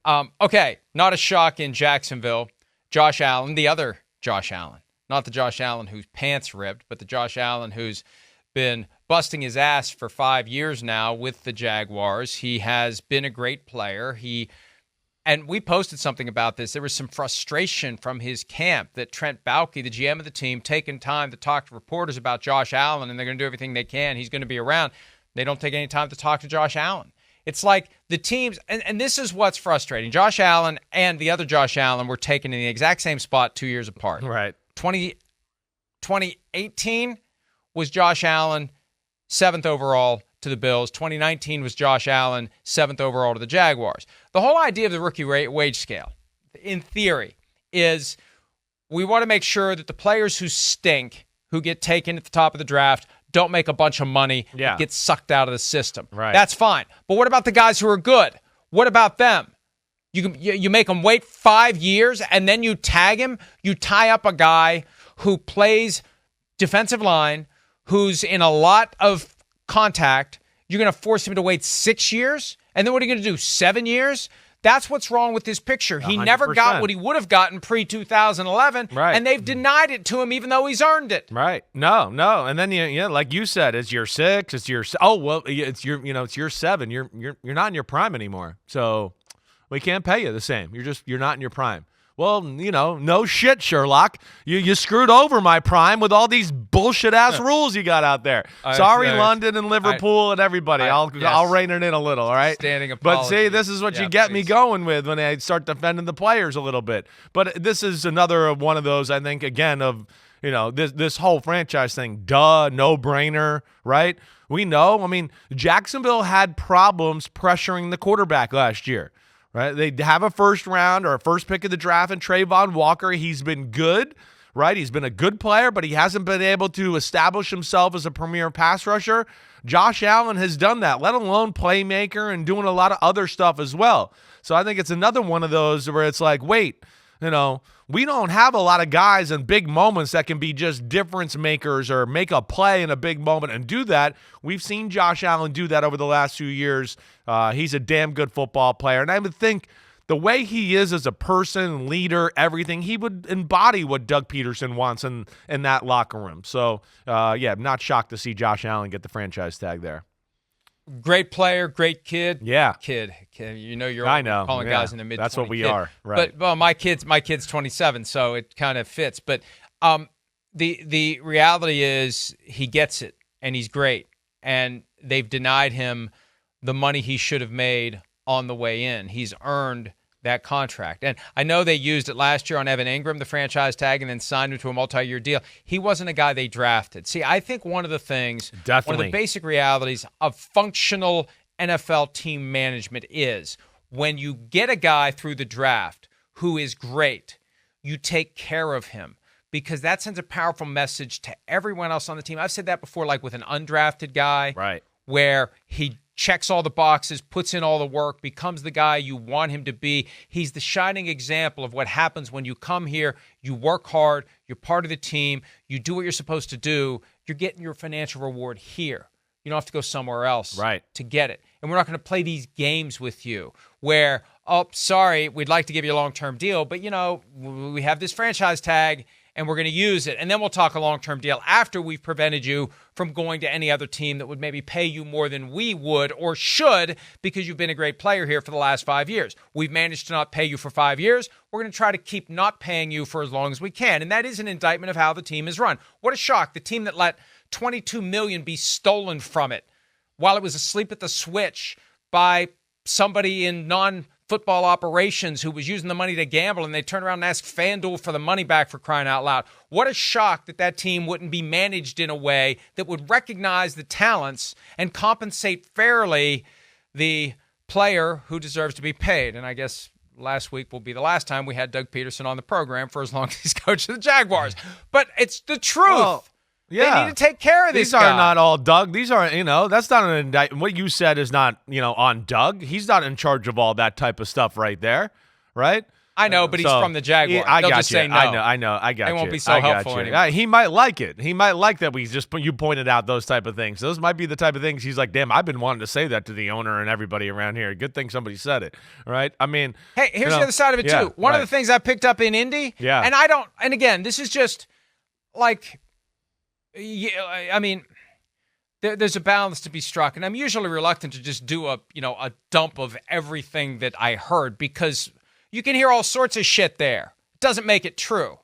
Okay, not a shock in Jacksonville. Josh Allen, the other Josh Allen. Not the Josh Allen whose pants ripped, but the Josh Allen who's been busting his ass for 5 years now with the Jaguars. He has been a great player. And we posted something about this. There was some frustration from his camp that Trent Baalke, the GM of the team, taking time to talk to reporters about Josh Allen, and they're going to do everything they can. He's going to be around. They don't take any time to talk to Josh Allen. It's like the teams, and this is what's frustrating. Josh Allen and the other Josh Allen were taken in the exact same spot 2 years apart. Right. 2018 was Josh Allen, 7th overall to the Bills. 2019 was Josh Allen, 7th overall to the Jaguars. The whole idea of the rookie wage scale, in theory, is we want to make sure that the players who stink, who get taken at the top of the draft, don't make a bunch of money, get sucked out of the system. Right. That's fine. But what about the guys who are good? What about them? You make them wait 5 years, and then you tag him. You tie up a guy who plays defensive line, who's in a lot of contact. You're going to force him to wait 6 years? And then what are you going to do, 7 years? That's what's wrong with this picture. He 100%. never got what he would have gotten pre-2011, right. And they've denied it to him even though he's earned it. Right. No. And then like you said, it's year 6, it's year it's year 7. You're not in your prime anymore. So we can't pay you the same. You're not in your prime. Well, no shit, Sherlock. You screwed over my prime with all these bullshit-ass rules you got out there. Sorry, London and Liverpool and everybody. I'll rein it in a little, all right? Standing apology. But see, this is what you get me going with when I start defending the players a little bit. But this is another one of those, I think, again, of, this whole franchise thing. No-brainer, right? We know. I mean, Jacksonville had problems pressuring the quarterback last year. Right, they have a first round or a first pick of the draft in Trayvon Walker. He's been good, right? He's been a good player, but he hasn't been able to establish himself as a premier pass rusher. Josh Allen has done that, let alone playmaker and doing a lot of other stuff as well. So I think it's another one of those where it's like, wait, we don't have a lot of guys in big moments that can be just difference makers or make a play in a big moment and do that. We've seen Josh Allen do that over the last few years. He's a damn good football player. And I would think the way he is as a person, leader, everything, he would embody what Doug Peterson wants in that locker room. So, I'm not shocked to see Josh Allen get the franchise tag there. Great player, great kid. Yeah. Kid. You're calling guys in the mid-20s. That's what we are, right. But my kid's 27, so it kind of fits. But the reality is he gets it, and he's great. And they've denied him the money he should have made on the way in. He's earned that contract. And I know they used it last year on Evan Ingram, the franchise tag, and then signed him to a multi-year deal. He wasn't a guy they drafted. See, I think one of the things, one of the basic realities of functional NFL team management is when you get a guy through the draft who is great, you take care of him because that sends a powerful message to everyone else on the team. I've said that before, like with an undrafted guy, right, where he checks all the boxes, puts in all the work, becomes the guy you want him to be. He's the shining example of what happens when you come here, you work hard, you're part of the team, you do what you're supposed to do, you're getting your financial reward here. You don't have to go somewhere else to get it. And we're not going to play these games with you where, oh, sorry, we'd like to give you a long-term deal, but, we have this franchise tag, and we're going to use it. And then we'll talk a long-term deal after we've prevented you from going to any other team that would maybe pay you more than we would or should because you've been a great player here for the last 5 years. We've managed to not pay you for 5 years. We're going to try to keep not paying you for as long as we can. And that is an indictment of how the team is run. What a shock. The team that let $22 million be stolen from it while it was asleep at the switch by somebody in non-football operations who was using the money to gamble, and they turn around and ask FanDuel for the money back, for crying out loud. What a shock that team wouldn't be managed in a way that would recognize the talents and compensate fairly the player who deserves to be paid. And I guess last week will be the last time we had Doug Peterson on the program for as long as he's coach of the Jaguars. But it's the truth. Well, yeah. They need to take care of these guy. Are not all Doug. These are, that's not an indictment. What you said is not, on Doug. He's not in charge of all that type of stuff right there, right? I know, but he's from the Jaguars. They'll just say no. I know. I got you. They won't be so helpful anymore. He might like it. He might like that you pointed out those type of things. Those might be the type of things he's like, damn, I've been wanting to say that to the owner and everybody around here. Good thing somebody said it, right? I mean. Hey, here's the other side of it, too. One of the things I picked up in Indy, and again, this is just like, I mean, there's a balance to be struck, and I'm usually reluctant to just do a dump of everything that I heard because you can hear all sorts of shit there. It doesn't make it true.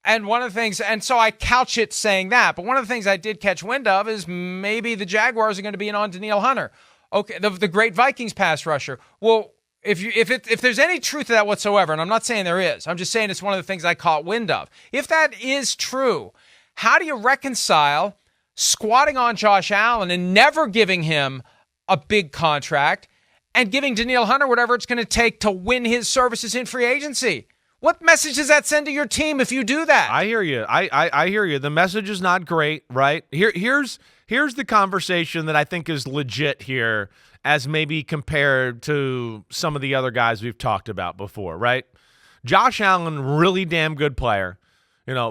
And one of the things, and so I couch it saying that, but one of the things I did catch wind of is maybe the Jaguars are going to be in on Danielle Hunter. Okay, the great Vikings pass rusher. Well, if there's any truth to that whatsoever, and I'm not saying there is, I'm just saying it's one of the things I caught wind of. If that is true, how do you reconcile squatting on Josh Allen and never giving him a big contract and giving Danielle Hunter whatever it's going to take to win his services in free agency? What message does that send to your team if you do that? I hear you. I hear you. The message is not great, right? Here's the conversation that I think is legit here as maybe compared to some of the other guys we've talked about before, right? Josh Allen, really damn good player.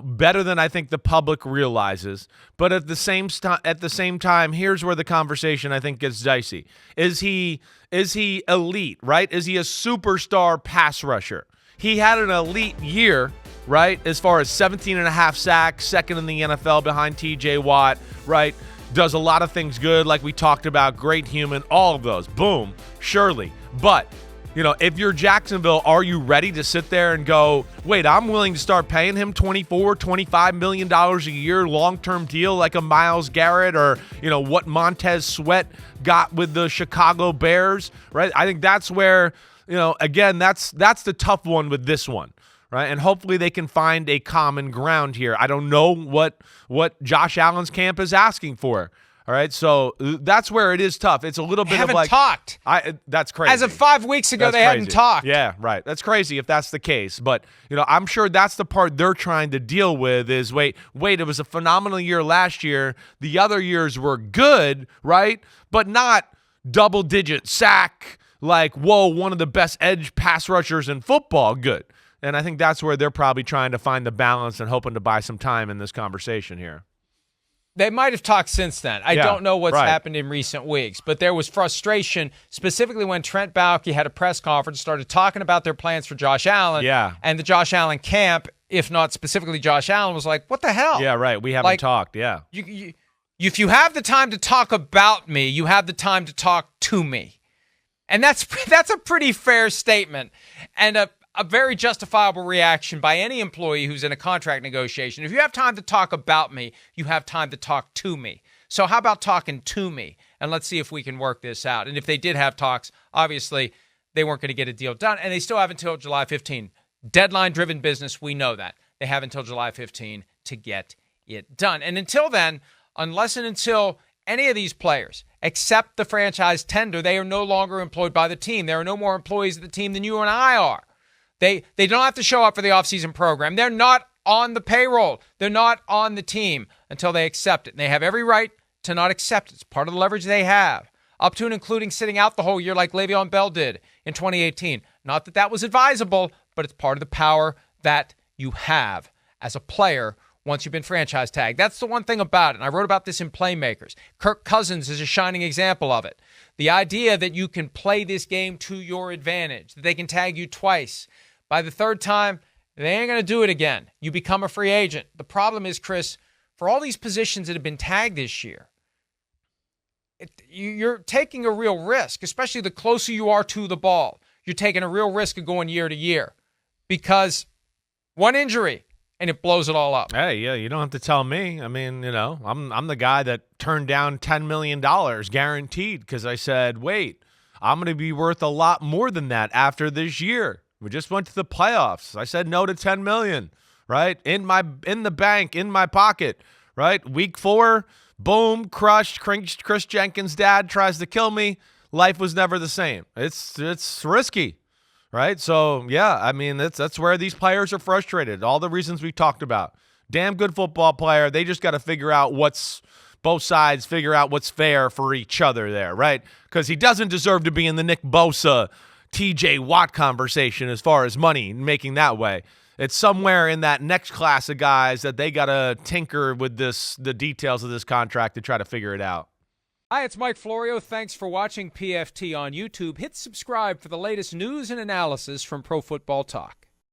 Better than I think the public realizes. But at the same time, here's where the conversation I think gets dicey. Is he elite, right? Is he a superstar pass rusher? He had an elite year, right? As far as 17 and a half sacks, second in the NFL behind TJ Watt, right? Does a lot of things good, like we talked about, great human, all of those. Boom, surely. But if you're Jacksonville, are you ready to sit there and go, wait, I'm willing to start paying him $25 million a year, long-term deal like a Myles Garrett or, what Montez Sweat got with the Chicago Bears, right? I think that's where, again, that's the tough one with this one, right? And hopefully they can find a common ground here. I don't know what Josh Allen's camp is asking for. All right, so that's where it is tough. It's a little bit of like talked. That's crazy. As of 5 weeks ago, they hadn't talked. Yeah, right. That's crazy if that's the case. But I'm sure that's the part they're trying to deal with. Is wait. It was a phenomenal year last year. The other years were good, right? But not double-digit sack. Like one of the best edge pass rushers in football. Good. And I think that's where they're probably trying to find the balance and hoping to buy some time in this conversation here. They might have talked since then. I don't know what's happened in recent weeks, but there was frustration, specifically when Trent Baalke had a press conference, started talking about their plans for Josh Allen. Yeah. And the Josh Allen camp, if not specifically Josh Allen, was like, what the hell? Yeah, right. We haven't talked. Yeah. If you have the time to talk about me, you have the time to talk to me. And that's a pretty fair statement and a very justifiable reaction by any employee who's in a contract negotiation. If you have time to talk about me, you have time to talk to me. So how about talking to me? And let's see if we can work this out. And if they did have talks, obviously they weren't going to get a deal done. And they still have until July 15. Deadline-driven business, we know that. They have until July 15 to get it done. And until then, unless and until any of these players accept the franchise tender, they are no longer employed by the team. There are no more employees of the team than you and I are. They don't have to show up for the offseason program. They're not on the payroll. They're not on the team until they accept it. And they have every right to not accept it. It's part of the leverage they have, up to and including sitting out the whole year like Le'Veon Bell did in 2018. Not that that was advisable, but it's part of the power that you have as a player once you've been franchise tagged. That's the one thing about it. And I wrote about this in Playmakers. Kirk Cousins is a shining example of it. The idea that you can play this game to your advantage, that they can tag you twice. By the third time, they ain't going to do it again. You become a free agent. The problem is, Chris, for all these positions that have been tagged this year, you're taking a real risk, especially the closer you are to the ball. You're taking a real risk of going year to year because one injury and it blows it all up. Hey, yeah, you don't have to tell me. I mean, I'm the guy that turned down $10 million guaranteed because I said, wait, I'm going to be worth a lot more than that after this year. We just went to the playoffs. I said no to $10 million, right? In the bank, in my pocket, right? Week 4, boom, crushed. Chris Jenkins' dad tries to kill me. Life was never the same. It's risky, right? So, yeah, I mean, that's where these players are frustrated. All the reasons we talked about. Damn good football player. They just got to figure out both sides figure out what's fair for each other there, right? Because he doesn't deserve to be in the Nick Bosa TJ Watt conversation as far as money making that way. It's somewhere in that next class of guys that they got to tinker with the details of this contract to try to figure it out. Hi, it's Mike Florio. Thanks for watching PFT on YouTube. Hit subscribe for the latest news and analysis from Pro Football Talk.